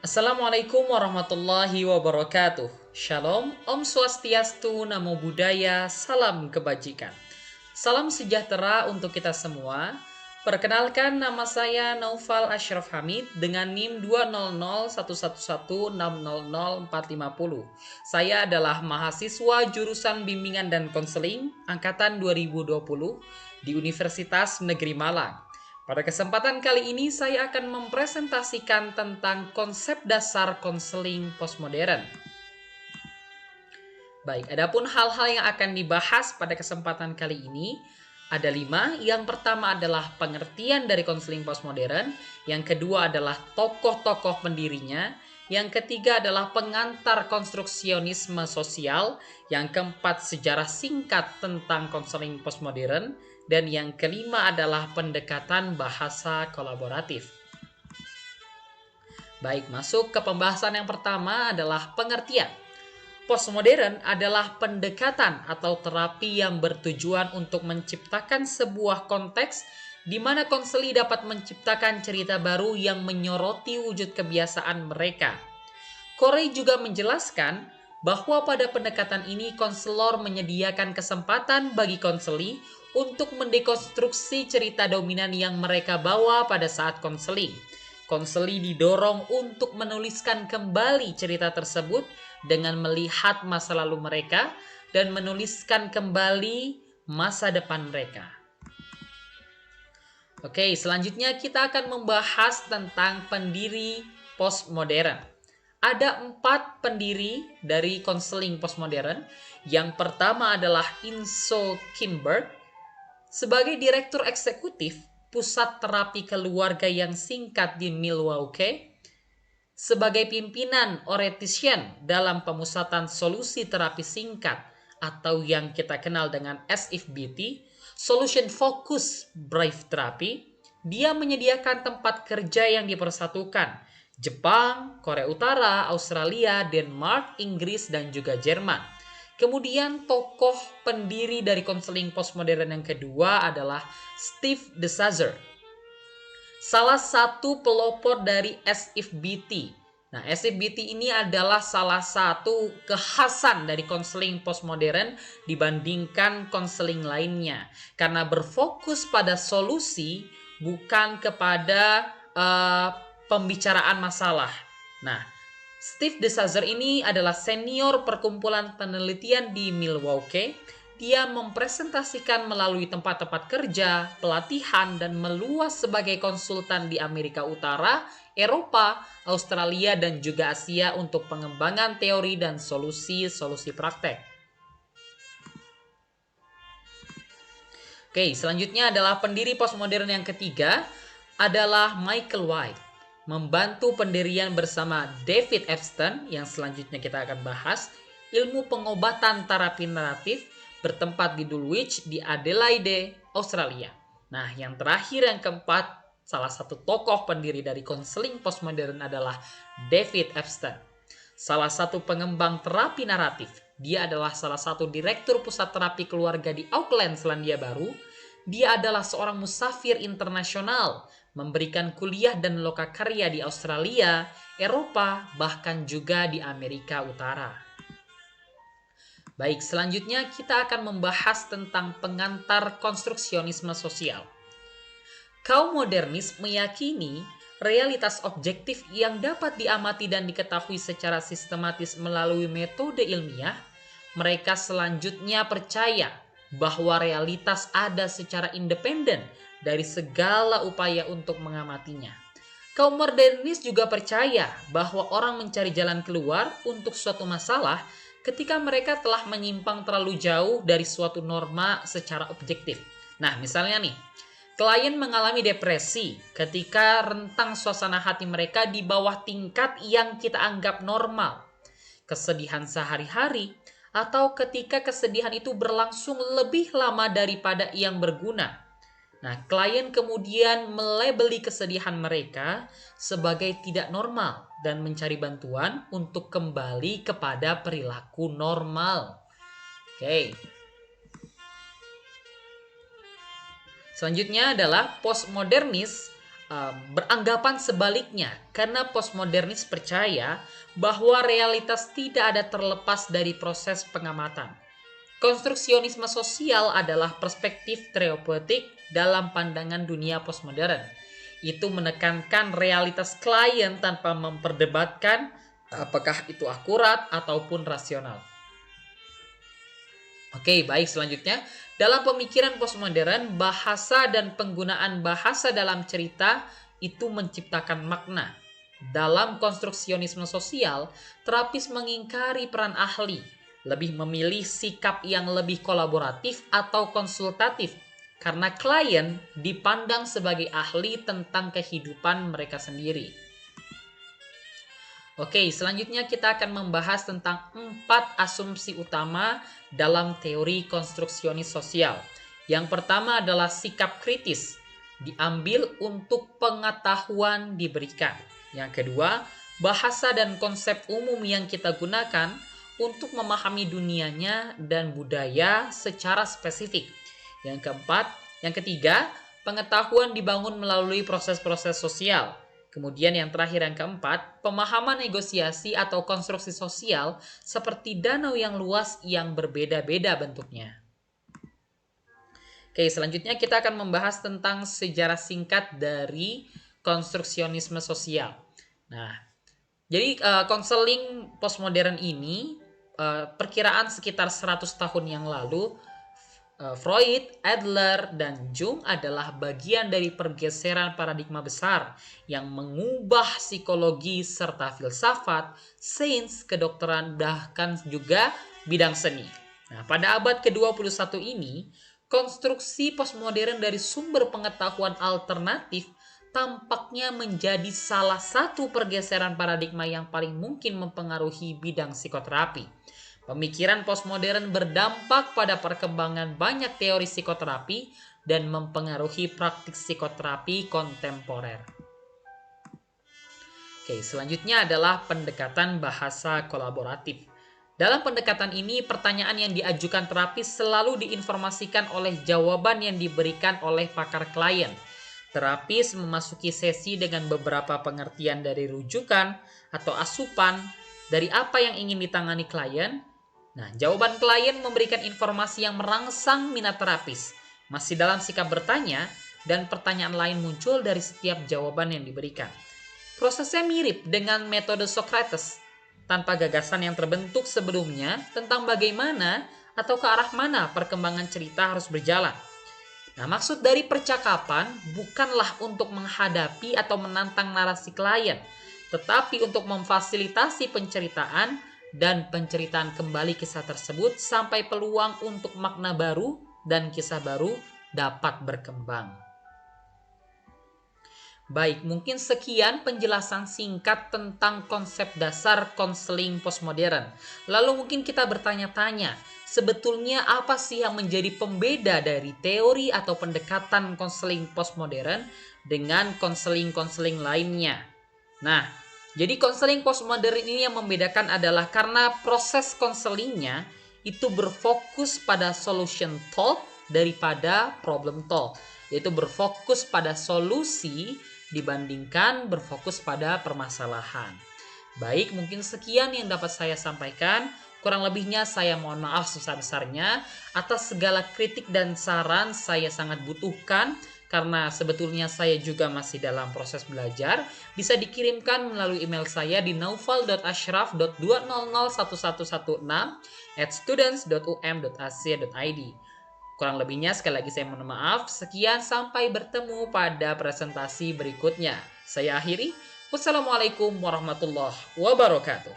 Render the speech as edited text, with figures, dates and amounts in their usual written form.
Assalamualaikum warahmatullahi wabarakatuh. Shalom, Om Swastiastu, Namo Buddhaya, salam kebajikan. Salam sejahtera untuk kita semua. Perkenalkan, nama saya Naufal Ashraf Hamid dengan NIM 2001111600450. Saya adalah mahasiswa jurusan Bimbingan dan Konseling angkatan 2020 di Universitas Negeri Malang. Pada kesempatan kali ini saya akan mempresentasikan tentang konsep dasar konseling postmodern. Baik, adapun hal-hal yang akan dibahas pada kesempatan kali ini ada 5. Yang pertama adalah pengertian dari konseling postmodern, yang kedua adalah tokoh-tokoh pendirinya, yang ketiga adalah pengantar konstruksionisme sosial, yang keempat sejarah singkat tentang konseling postmodern, dan yang kelima adalah pendekatan bahasa kolaboratif. Baik, masuk ke pembahasan yang pertama adalah pengertian. Postmodern adalah pendekatan atau terapi yang bertujuan untuk menciptakan sebuah konteks di mana konseli dapat menciptakan cerita baru yang menyoroti wujud kebiasaan mereka. Corey juga menjelaskan bahwa pada pendekatan ini konselor menyediakan kesempatan bagi konseli untuk mendekonstruksi cerita dominan yang mereka bawa pada saat konseling. Konseli didorong untuk menuliskan kembali cerita tersebut dengan melihat masa lalu mereka dan menuliskan kembali masa depan mereka. Oke, selanjutnya kita akan membahas tentang pendiri postmodern. Ada 4 pendiri dari konseling postmodern. Yang pertama adalah Inso Kimberg sebagai direktur eksekutif Pusat Terapi Keluarga yang singkat di Milwaukee, sebagai pimpinan Oretician dalam pemusatan solusi terapi singkat atau yang kita kenal dengan SFBT, Solution Focus Brief Therapy. Dia menyediakan tempat kerja yang dipersatukan Jepang, Korea Utara, Australia, Denmark, Inggris, dan juga Jerman. Kemudian tokoh pendiri dari konseling postmodern yang kedua adalah Steve DeSazer, salah satu pelopor dari SFBT. Nah, SFBT ini adalah salah satu kekhasan dari konseling postmodern dibandingkan konseling lainnya, karena berfokus pada solusi bukan kepada pembicaraan masalah. Nah, Steve DeSazer ini adalah senior perkumpulan penelitian di Milwaukee. Dia mempresentasikan melalui tempat-tempat kerja, pelatihan, dan meluas sebagai konsultan di Amerika Utara, Eropa, Australia, dan juga Asia untuk pengembangan teori dan solusi-solusi praktek. Oke, selanjutnya adalah pendiri postmodern yang ketiga adalah Michael White. Membantu pendirian bersama David Epstein yang selanjutnya kita akan bahas, ilmu pengobatan terapi naratif bertempat di Dulwich di Adelaide, Australia. Nah, yang terakhir yang keempat, salah satu tokoh pendiri dari konseling postmodern adalah David Epstein, salah satu pengembang terapi naratif. Dia adalah salah satu direktur pusat terapi keluarga di Auckland, Selandia Baru. Dia adalah seorang musafir internasional, memberikan kuliah dan lokakarya di Australia, Eropa, bahkan juga di Amerika Utara. Baik, selanjutnya kita akan membahas tentang pengantar konstruksionisme sosial. Kaum modernis meyakini realitas objektif yang dapat diamati dan diketahui secara sistematis melalui metode ilmiah. Mereka selanjutnya percaya bahwa realitas ada secara independen dari segala upaya untuk mengamatinya. Kaum modernis juga percaya bahwa orang mencari jalan keluar untuk suatu masalah ketika mereka telah menyimpang terlalu jauh dari suatu norma secara objektif. Nah, misalnya nih, klien mengalami depresi ketika rentang suasana hati mereka di bawah tingkat yang kita anggap normal. Kesedihan sehari-hari atau ketika kesedihan itu berlangsung lebih lama daripada yang berguna. Nah, klien kemudian melabeli kesedihan mereka sebagai tidak normal dan mencari bantuan untuk kembali kepada perilaku normal. Oke. Selanjutnya adalah postmodernis beranggapan sebaliknya, karena postmodernis percaya bahwa realitas tidak ada terlepas dari proses pengamatan. Konstruksionisme sosial adalah perspektif terapeutik dalam pandangan dunia postmodern. Itu menekankan realitas klien tanpa memperdebatkan apakah itu akurat ataupun rasional. Oke, baik, selanjutnya. Dalam pemikiran postmodern, bahasa dan penggunaan bahasa dalam cerita itu menciptakan makna. Dalam konstruksionisme sosial, terapis mengingkari peran ahli, lebih memilih sikap yang lebih kolaboratif atau konsultatif, karena klien dipandang sebagai ahli tentang kehidupan mereka sendiri. Oke, selanjutnya kita akan membahas tentang 4 asumsi utama dalam teori konstruksionis sosial. Yang pertama adalah sikap kritis, diambil untuk pengetahuan diberikan. Yang kedua, bahasa dan konsep umum yang kita gunakan untuk memahami dunianya dan budaya secara spesifik. Yang ketiga, pengetahuan dibangun melalui proses-proses sosial. Kemudian yang terakhir, yang keempat, pemahaman negosiasi atau konstruksi sosial seperti danau yang luas yang berbeda-beda bentuknya. Oke, selanjutnya kita akan membahas tentang sejarah singkat dari konstruksionisme sosial. Nah, jadi konseling postmodern ini perkiraan sekitar 100 tahun yang lalu, Freud, Adler, dan Jung adalah bagian dari pergeseran paradigma besar yang mengubah psikologi serta filsafat, sains, kedokteran, bahkan juga bidang seni. Nah, pada abad ke-21 ini, konstruksi postmodern dari sumber pengetahuan alternatif tampaknya menjadi salah satu pergeseran paradigma yang paling mungkin mempengaruhi bidang psikoterapi. Pemikiran postmodern berdampak pada perkembangan banyak teori psikoterapi dan mempengaruhi praktik psikoterapi kontemporer. Oke, selanjutnya adalah pendekatan bahasa kolaboratif. Dalam pendekatan ini, pertanyaan yang diajukan terapis selalu diinformasikan oleh jawaban yang diberikan oleh pakar klien. Terapis memasuki sesi dengan beberapa pengertian dari rujukan atau asupan dari apa yang ingin ditangani klien. Nah, jawaban klien memberikan informasi yang merangsang minat terapis. Masih dalam sikap bertanya, dan pertanyaan lain muncul dari setiap jawaban yang diberikan. Prosesnya mirip dengan metode Socrates, tanpa gagasan yang terbentuk sebelumnya tentang bagaimana atau ke arah mana perkembangan cerita harus berjalan. Nah, maksud dari percakapan bukanlah untuk menghadapi atau menantang narasi klien, tetapi untuk memfasilitasi penceritaan dan penceritaan kembali kisah tersebut sampai peluang untuk makna baru dan kisah baru dapat berkembang. Baik, mungkin sekian penjelasan singkat tentang konsep dasar konseling postmodern. Lalu mungkin kita bertanya-tanya, sebetulnya apa sih yang menjadi pembeda dari teori atau pendekatan konseling postmodern dengan konseling-konseling lainnya? Nah, jadi konseling postmodern ini yang membedakan adalah karena proses konselingnya itu berfokus pada solution talk daripada problem talk, yaitu berfokus pada solusi dibandingkan berfokus pada permasalahan. Baik, mungkin sekian yang dapat saya sampaikan. Kurang lebihnya saya mohon maaf sebesar-besarnya. Atas segala kritik dan saran saya sangat butuhkan, karena sebetulnya saya juga masih dalam proses belajar. Bisa dikirimkan melalui email saya di naufal.ashraf.20011@students.um.ac.id. Kurang lebihnya sekali lagi saya mohon maaf. Sekian, sampai bertemu pada presentasi berikutnya. Saya akhiri. Wassalamualaikum warahmatullahi wabarakatuh.